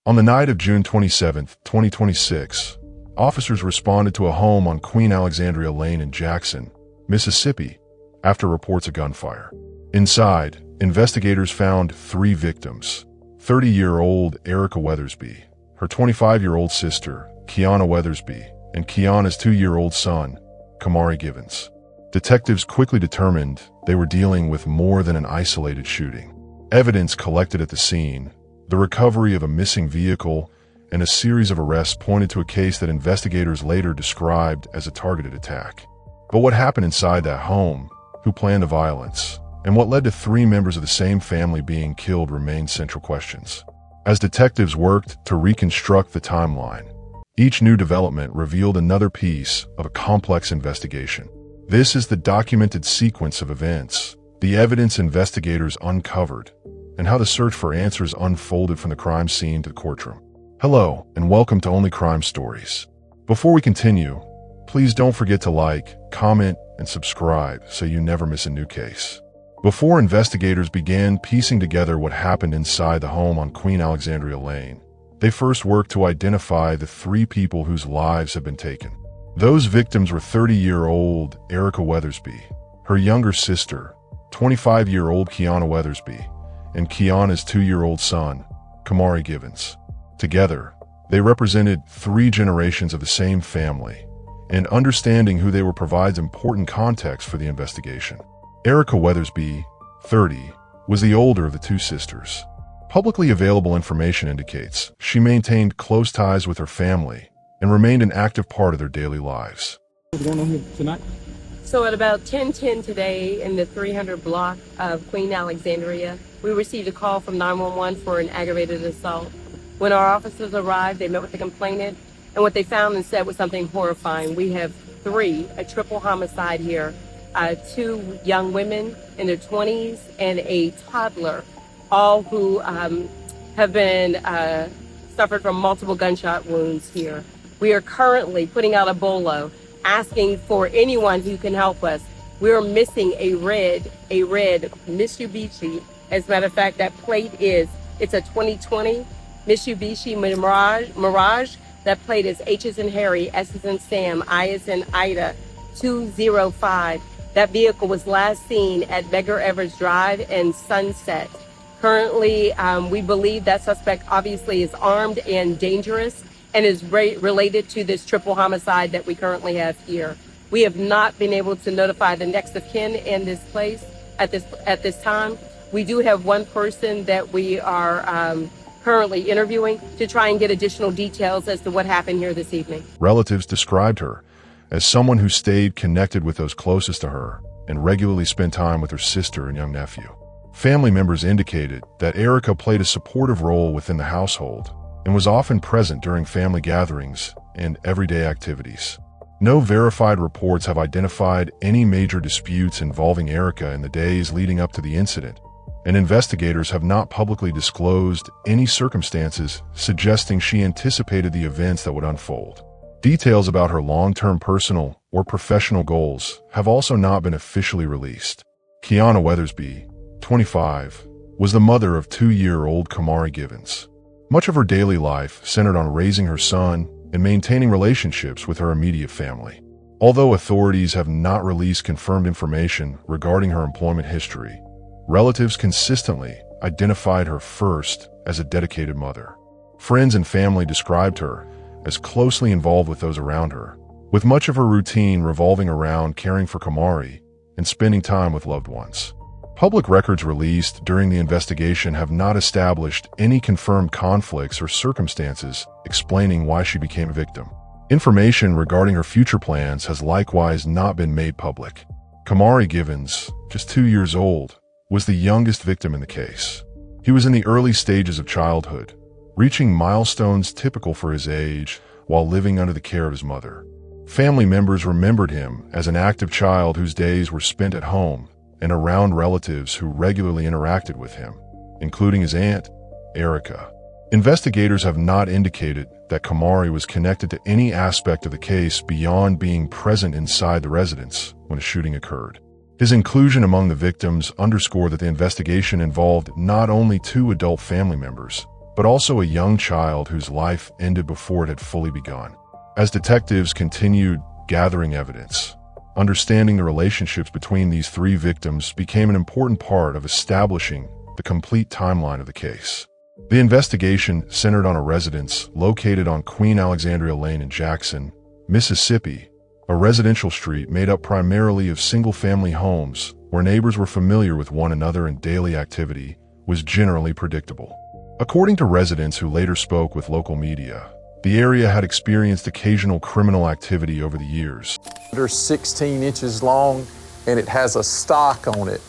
On the night of June 27, 2026, officers responded to a home on Queen Alexandria Lane in Jackson, Mississippi, after reports of gunfire. Inside, investigators found 3 victims: 30-year-old Keyana Weathersby, her 25-year-old sister, Keyana Weathersby, and Keyana's 2-year-old son, Camari Givens. Detectives quickly determined they were dealing with more than an isolated shooting. Evidence collected at the scene, the recovery of a missing vehicle, and a series of arrests pointed to a case that investigators later described as a targeted attack. But what happened inside that home, who planned the violence, and what led to 3 members of the same family being killed remained central questions. As detectives worked to reconstruct the timeline, each new development revealed another piece of a complex investigation. This is the documented sequence of events, the evidence investigators uncovered, and how the search for answers unfolded from the crime scene to the courtroom. Hello, and welcome to Only Crime Stories. Before we continue, please don't forget to like, comment, and subscribe so you never miss a new case. Before investigators began piecing together what happened inside the home on Queen Alexandria Lane, they first worked to identify the 3 people whose lives have been taken. Those victims were 30-year-old Keyana Weathersby, her younger sister, 25-year-old Keyana Weathersby, and Keyana's 2-year-old son, Camari Givens. Together, they represented 3 generations of the same family, and understanding who they were provides important context for the investigation. Keyana Weathersby, 30, was the older of the 2 sisters. Publicly available information indicates she maintained close ties with her family and remained an active part of their daily lives. What's going on here tonight? So at about 10:10 today in the 300 block of Queen Alexandria, we received a call from 911 for an aggravated assault. When our officers arrived, they met with the complainant, and what they found and said was something horrifying. We have 3, a triple homicide here, 2 young women in their 20s and a toddler, all who have been suffered from multiple gunshot wounds here. We are currently putting out a bolo asking for anyone who can help us. We're missing a red Mitsubishi. As a matter of fact, that plate it's a 2020 Mitsubishi Mirage. That plate is H as in Harry, S as in Sam, I as in Ida, 205. That vehicle was last seen at Medgar Evers Drive and Sunset. Currently, we believe that suspect obviously is armed and dangerous and is related to this triple homicide that we currently have here. We have not been able to notify the next of kin in this place at this time. We do have 1 person that we are currently interviewing to try and get additional details as to what happened here this evening. Relatives described her as someone who stayed connected with those closest to her and regularly spent time with her sister and young nephew. Family members indicated that Keyana played a supportive role within the household and was often present during family gatherings and everyday activities. No verified reports have identified any major disputes involving Keyana in the days leading up to the incident, and investigators have not publicly disclosed any circumstances suggesting she anticipated the events that would unfold. Details about her long-term personal or professional goals have also not been officially released. Keyana Weathersby, 25, was the mother of 2-year-old Camari Givens. Much of her daily life centered on raising her son and maintaining relationships with her immediate family. Although authorities have not released confirmed information regarding her employment history, relatives consistently identified her first as a dedicated mother. Friends and family described her as closely involved with those around her, with much of her routine revolving around caring for Camari and spending time with loved ones. Public records released during the investigation have not established any confirmed conflicts or circumstances explaining why she became a victim. Information regarding her future plans has likewise not been made public. Camari Givens, just 2 years old, was the youngest victim in the case. He was in the early stages of childhood, reaching milestones typical for his age while living under the care of his mother. Family members remembered him as an active child whose days were spent at home and around relatives who regularly interacted with him, including his aunt, Keyana. Investigators have not indicated that Camari was connected to any aspect of the case beyond being present inside the residence when a shooting occurred. His inclusion among the victims underscored that the investigation involved not only 2 adult family members, but also a young child whose life ended before it had fully begun. As detectives continued gathering evidence, understanding the relationships between these three victims became an important part of establishing the complete timeline of the case. The investigation centered on a residence located on Queen Alexandria Lane in Jackson, Mississippi, a residential street made up primarily of single-family homes where neighbors were familiar with one another and daily activity was generally predictable. According to residents who later spoke with local media, the area had experienced occasional criminal activity over the years. They're 16 inches long, and it has a stock on it,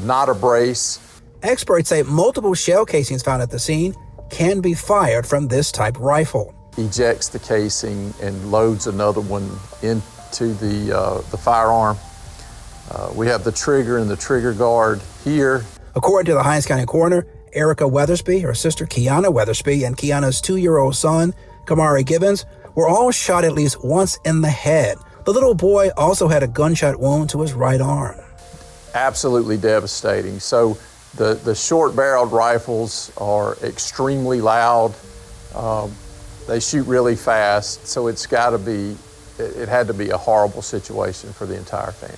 not a brace. Experts say multiple shell casings found at the scene can be fired from this type rifle. Ejects the casing and loads another one into the firearm. We have the trigger and the trigger guard here. According to the Hinds County coroner, Erica Weathersby, her sister Keyana Weathersby, and Keyana's 2-year-old son, Camari Givens, were all shot at least once in the head. The little boy also had a gunshot wound to his right arm. Absolutely devastating. So the short-barreled rifles are extremely loud. They shoot really fast, so it had to be a horrible situation for the entire family.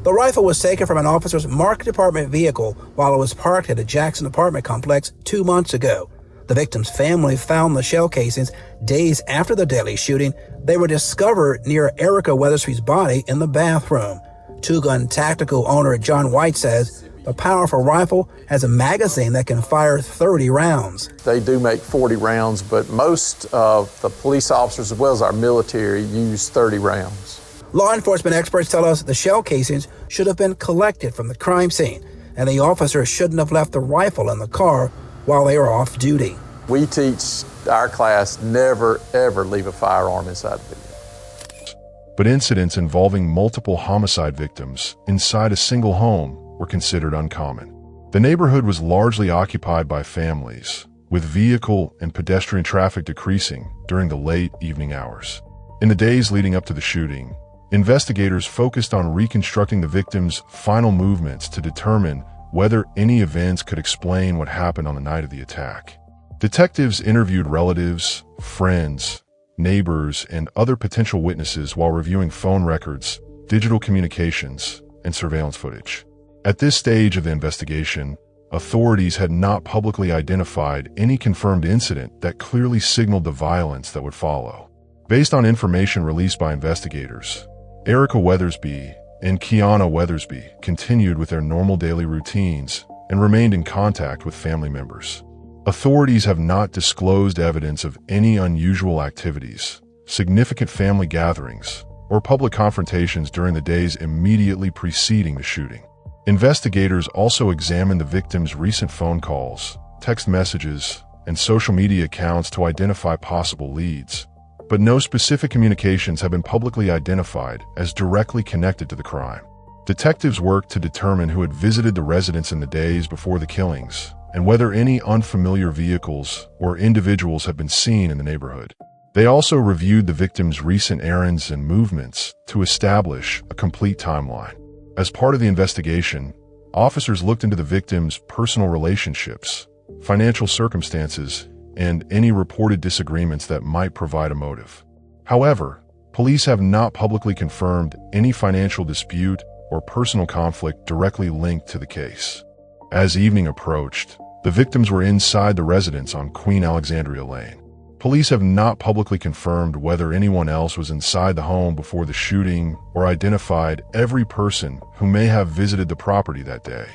The rifle was taken from an officer's market department vehicle while it was parked at a Jackson apartment complex 2 months ago. The victim's family found the shell casings days after the deadly shooting. They were discovered near Erica Weathersby's body in the bathroom. Two-gun tactical owner John White says the powerful rifle has a magazine that can fire 30 rounds. They do make 40 rounds, but most of the police officers as well as our military use 30 rounds. Law enforcement experts tell us the shell casings should have been collected from the crime scene, and the officers shouldn't have left the rifle in the car while they were off duty. We teach our class never, ever leave a firearm inside the vehicle. But incidents involving multiple homicide victims inside a single home were considered uncommon. The neighborhood was largely occupied by families, with vehicle and pedestrian traffic decreasing during the late evening hours. In the days leading up to the shooting, investigators focused on reconstructing the victims' final movements to determine whether any events could explain what happened on the night of the attack. Detectives interviewed relatives, friends, neighbors, and other potential witnesses while reviewing phone records, digital communications, and surveillance footage. At this stage of the investigation, authorities had not publicly identified any confirmed incident that clearly signaled the violence that would follow. Based on information released by investigators, Erica Weathersby and Keyana Weathersby continued with their normal daily routines and remained in contact with family members. Authorities have not disclosed evidence of any unusual activities, significant family gatherings, or public confrontations during the days immediately preceding the shooting. Investigators also examined the victims' recent phone calls, text messages, and social media accounts to identify possible leads, but no specific communications have been publicly identified as directly connected to the crime. Detectives worked to determine who had visited the residence in the days before the killings and whether any unfamiliar vehicles or individuals had been seen in the neighborhood. They also reviewed the victims' recent errands and movements to establish a complete timeline. As part of the investigation, officers looked into the victims' personal relationships, financial circumstances, and any reported disagreements that might provide a motive. However, police have not publicly confirmed any financial dispute or personal conflict directly linked to the case. As evening approached, the victims were inside the residence on Queen Alexandria Lane. Police have not publicly confirmed whether anyone else was inside the home before the shooting or identified every person who may have visited the property that day.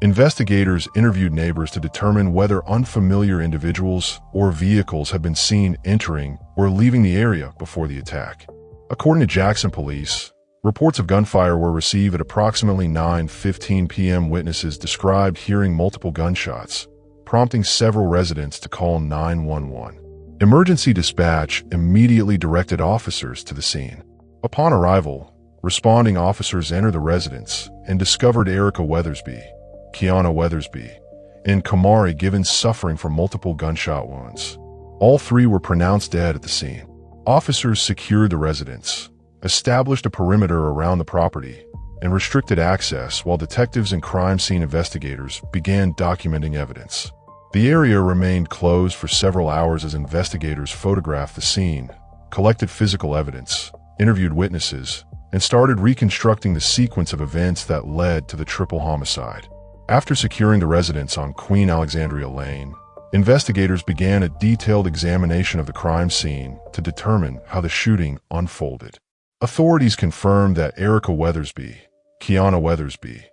Investigators interviewed neighbors to determine whether unfamiliar individuals or vehicles had been seen entering or leaving the area before the attack. According to Jackson police, reports of gunfire were received at approximately 9:15 p.m. Witnesses described hearing multiple gunshots, prompting several residents to call 911. Emergency dispatch immediately directed officers to the scene. Upon arrival, responding officers entered the residence and discovered Erica Weathersby, Keyana Weathersby, and Camari Givens suffering from multiple gunshot wounds. All three were pronounced dead at the scene. Officers secured the residence, established a perimeter around the property, and restricted access while detectives and crime scene investigators began documenting evidence. The area remained closed for several hours as investigators photographed the scene, collected physical evidence, interviewed witnesses, and started reconstructing the sequence of events that led to the triple homicide. After securing the residence on Queen Alexandria Lane, investigators began a detailed examination of the crime scene to determine how the shooting unfolded. Authorities confirmed that Erica Weathersby, Keyana Weathersby,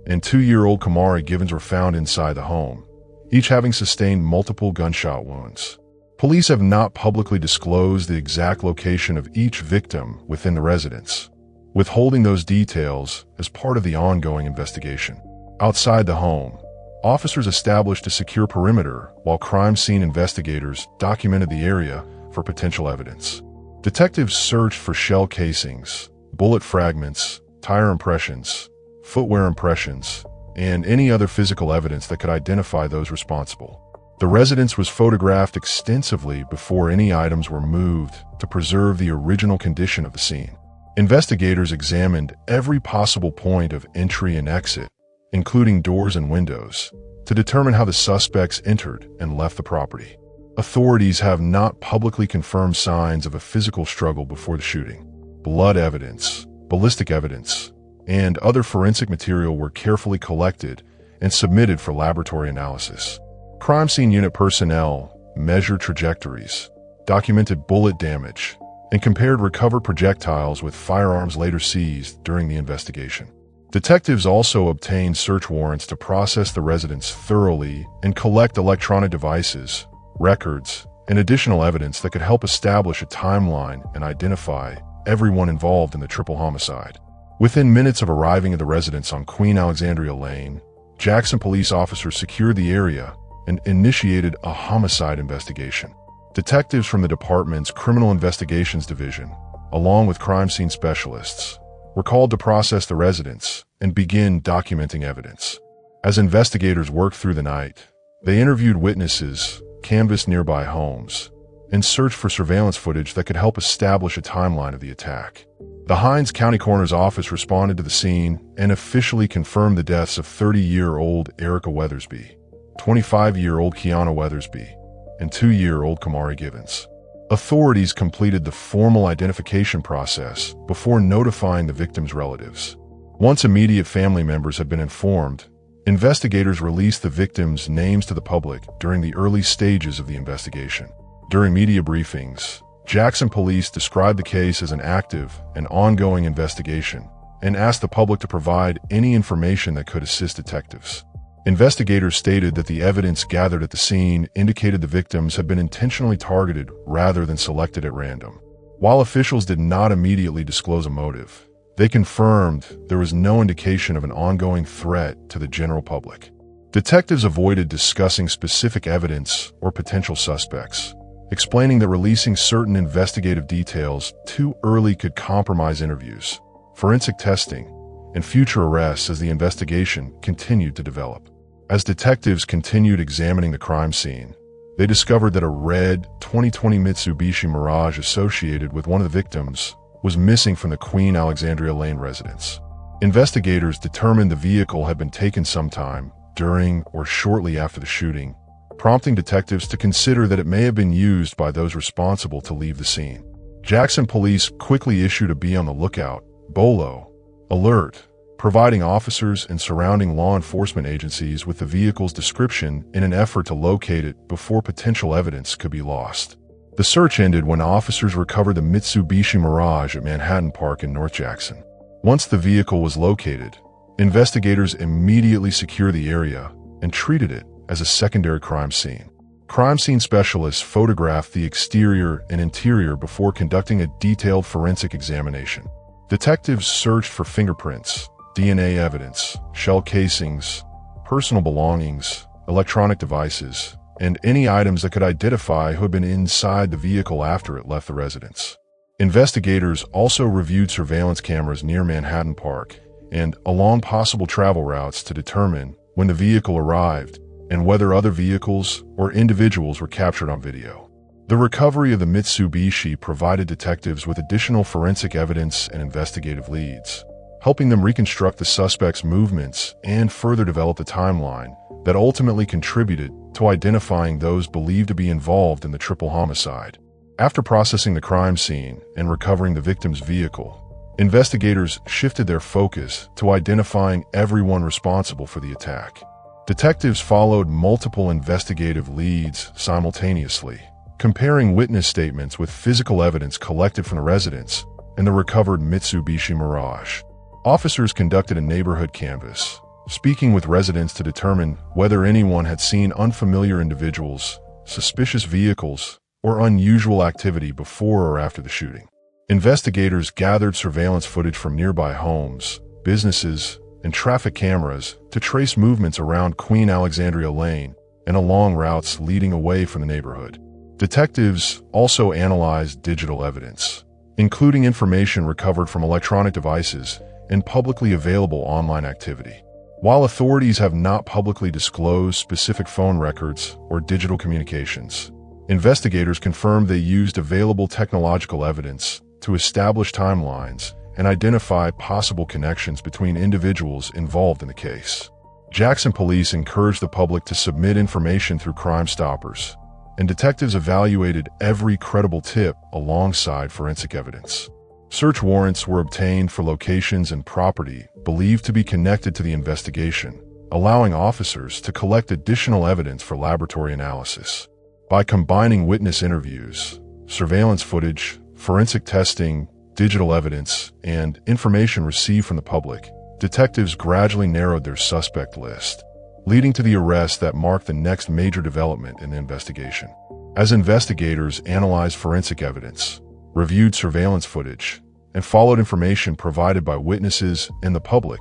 and 2-year-old Camari Givens were found inside the home, each having sustained multiple gunshot wounds. Police have not publicly disclosed the exact location of each victim within the residence, withholding those details as part of the ongoing investigation. Outside the home, officers established a secure perimeter while crime scene investigators documented the area for potential evidence. Detectives searched for shell casings, bullet fragments, tire impressions, footwear impressions, and any other physical evidence that could identify those responsible. The residence was photographed extensively before any items were moved to preserve the original condition of the scene. Investigators examined every possible point of entry and exit, including doors and windows, to determine how the suspects entered and left the property. Authorities have not publicly confirmed signs of a physical struggle before the shooting. Blood evidence, ballistic evidence, and other forensic material were carefully collected and submitted for laboratory analysis. Crime scene unit personnel measured trajectories, documented bullet damage, and compared recovered projectiles with firearms later seized during the investigation. Detectives also obtained search warrants to process the residence thoroughly and collect electronic devices, records, and additional evidence that could help establish a timeline and identify everyone involved in the triple homicide. Within minutes of arriving at the residence on Queen Alexandria Lane, Jackson police officers secured the area and initiated a homicide investigation. Detectives from the department's Criminal Investigations Division, along with crime scene specialists, were called to process the residence and begin documenting evidence. As investigators worked through the night, they interviewed witnesses, canvassed nearby homes, and searched for surveillance footage that could help establish a timeline of the attack. The Hinds County Coroner's Office responded to the scene and officially confirmed the deaths of 30-year-old Erica Weathersby, 25-year-old Keyana Weathersby, and 2-year-old Camari Givens. Authorities completed the formal identification process before notifying the victims' relatives. Once immediate family members had been informed, investigators released the victims' names to the public during the early stages of the investigation. During media briefings, Jackson police described the case as an active and ongoing investigation and asked the public to provide any information that could assist detectives. Investigators stated that the evidence gathered at the scene indicated the victims had been intentionally targeted rather than selected at random. While officials did not immediately disclose a motive, they confirmed there was no indication of an ongoing threat to the general public. Detectives avoided discussing specific evidence or potential suspects, explaining that releasing certain investigative details too early could compromise interviews, forensic testing, and future arrests as the investigation continued to develop. As detectives continued examining the crime scene, they discovered that a red 2020 Mitsubishi Mirage associated with one of the victims was missing from the Queen Alexandria Lane residence. Investigators determined the vehicle had been taken sometime during or shortly after the shooting, prompting detectives to consider that it may have been used by those responsible to leave the scene. Jackson police quickly issued a Be on the Lookout, BOLO, alert, providing officers and surrounding law enforcement agencies with the vehicle's description in an effort to locate it before potential evidence could be lost. The search ended when officers recovered the Mitsubishi Mirage at Manhattan Park in North Jackson. Once the vehicle was located, investigators immediately secured the area and treated it as a secondary crime scene. Crime scene specialists photographed the exterior and interior before conducting a detailed forensic examination. Detectives searched for fingerprints, DNA evidence, shell casings, personal belongings, electronic devices, and any items that could identify who had been inside the vehicle after it left the residence. Investigators also reviewed surveillance cameras near Manhattan Park and along possible travel routes to determine when the vehicle arrived and whether other vehicles or individuals were captured on video. The recovery of the Mitsubishi provided detectives with additional forensic evidence and investigative leads, helping them reconstruct the suspect's movements and further develop the timeline that ultimately contributed to identifying those believed to be involved in the triple homicide. After processing the crime scene and recovering the victim's vehicle, investigators shifted their focus to identifying everyone responsible for the attack. Detectives followed multiple investigative leads simultaneously, comparing witness statements with physical evidence collected from the residence and the recovered Mitsubishi Mirage. Officers conducted a neighborhood canvass, speaking with residents to determine whether anyone had seen unfamiliar individuals, suspicious vehicles, or unusual activity before or after the shooting. Investigators gathered surveillance footage from nearby homes, businesses, and traffic cameras to trace movements around Queen Alexandria Lane and along routes leading away from the neighborhood. Detectives also analyzed digital evidence, including information recovered from electronic devices and publicly available online activity. While authorities have not publicly disclosed specific phone records or digital communications, investigators confirmed they used available technological evidence to establish timelines and identify possible connections between individuals involved in the case. Jackson police encouraged the public to submit information through Crime Stoppers, and detectives evaluated every credible tip alongside forensic evidence. Search warrants were obtained for locations and property believed to be connected to the investigation, allowing officers to collect additional evidence for laboratory analysis. By combining witness interviews, surveillance footage, forensic testing, digital evidence, and information received from the public, detectives gradually narrowed their suspect list, leading to the arrest that marked the next major development in the investigation. As investigators analyzed forensic evidence, reviewed surveillance footage, and followed information provided by witnesses and the public,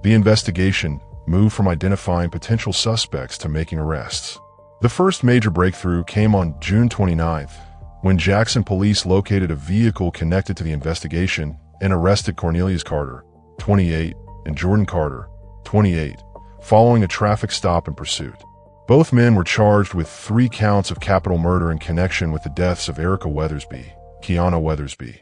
the investigation moved from identifying potential suspects to making arrests. The first major breakthrough came on June 29th, when Jackson police located a vehicle connected to the investigation and arrested Cornelius Carter, 28, and Jordan Carter, 28, following a traffic stop and pursuit. Both men were charged with 3 counts of capital murder in connection with the deaths of Erica Weathersby, Keyana Weathersby,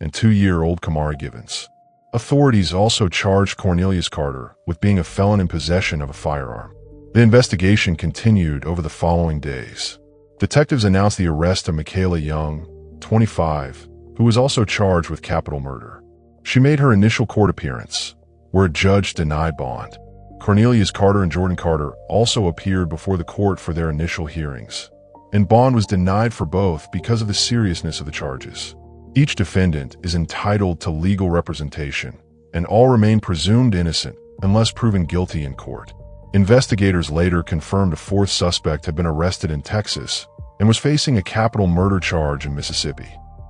and 2-year-old Camari Givens. Authorities also charged Cornelius Carter with being a felon in possession of a firearm. The investigation continued over the following days. Detectives announced the arrest of Michaela Young, 25, who was also charged with capital murder. She made her initial court appearance, where a judge denied bond. Cornelius Carter and Jordan Carter also appeared before the court for their initial hearings, and bond was denied for both because of the seriousness of the charges. Each defendant is entitled to legal representation, and all remain presumed innocent unless proven guilty in court. Investigators later confirmed a 4th suspect had been arrested in Texas and was facing a capital murder charge in Mississippi.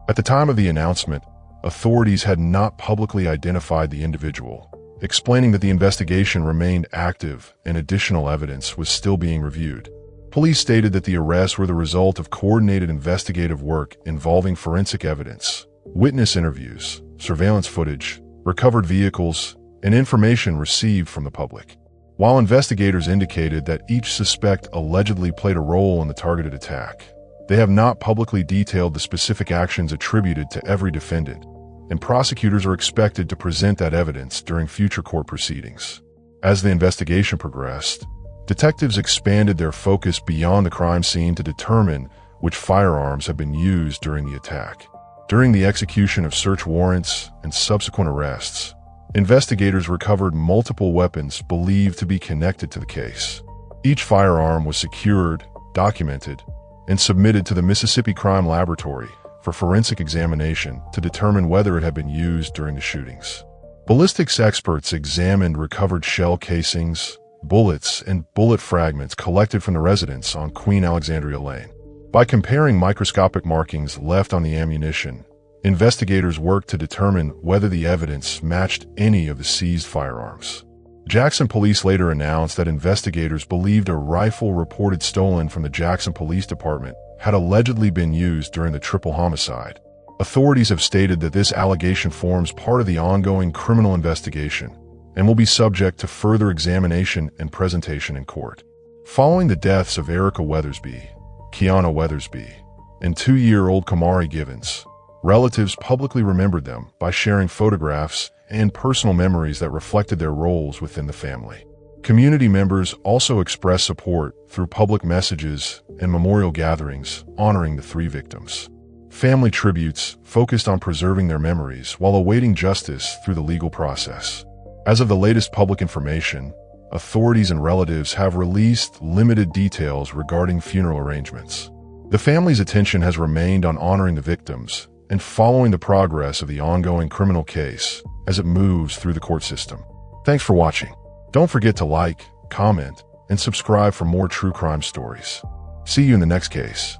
At the time of the announcement, authorities had not publicly identified the individual, explaining that the investigation remained active and additional evidence was still being reviewed. Police stated that the arrests were the result of coordinated investigative work involving forensic evidence, witness interviews, surveillance footage, recovered vehicles, and information received from the public. While investigators indicated that each suspect allegedly played a role in the targeted attack, they have not publicly detailed the specific actions attributed to every defendant, and prosecutors are expected to present that evidence during future court proceedings. As the investigation progressed, detectives expanded their focus beyond the crime scene to determine which firearms had been used during the attack. During the execution of search warrants and subsequent arrests, investigators recovered multiple weapons believed to be connected to the case. Each firearm was secured, documented, and submitted to the Mississippi Crime Laboratory for forensic examination to determine whether it had been used during the shootings. Ballistics experts examined recovered shell casings, bullets, and bullet fragments collected from the residence on Queen Alexandria Lane. By comparing microscopic markings left on the ammunition, investigators worked to determine whether the evidence matched any of the seized firearms. Jackson police later announced that investigators believed a rifle reported stolen from the Jackson Police Department had allegedly been used during the triple homicide. Authorities have stated that this allegation forms part of the ongoing criminal investigation and will be subject to further examination and presentation in court. Following the deaths of Erica Weathersby, Keyana Weathersby, and 2-year-old Camari Givens, relatives publicly remembered them by sharing photographs and personal memories that reflected their roles within the family. Community members also expressed support through public messages and memorial gatherings honoring the 3 victims. Family tributes focused on preserving their memories while awaiting justice through the legal process. As of the latest public information, authorities and relatives have released limited details regarding funeral arrangements. The family's attention has remained on honoring the victims and following the progress of the ongoing criminal case as it moves through the court system. Thanks for watching. Don't forget to like, comment, and subscribe for more true crime stories. See you in the next case.